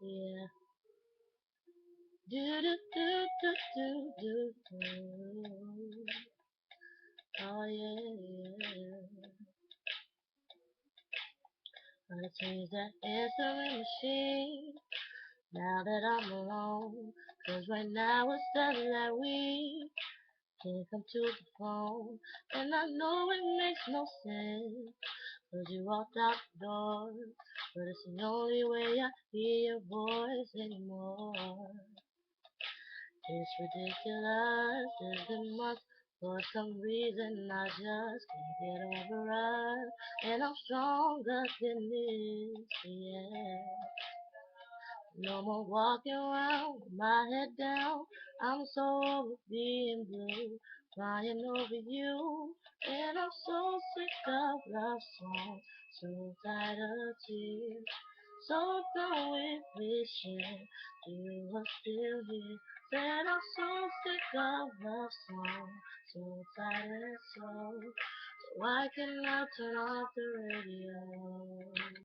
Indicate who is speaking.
Speaker 1: Yeah. Do do do do do do do. Oh yeah, yeah. Gonna change that answering machine now that I'm alone. 'Cause right now it's something that we can't come to the phone. And I know it makes no sense. 'Cause you walked out the door. But it's the only way I hear your voice anymore. It's ridiculous, isn't much. For some reason I just can't get over us. And I'm stronger than this, yeah. No more walking around with my head down. I'm so over being blue, crying over you. And I'm so sick of love songs, so tired of tears. So done with wishing you were still here. Said I'm so sick of love songs, so tired and so. So why can I turn off the radio?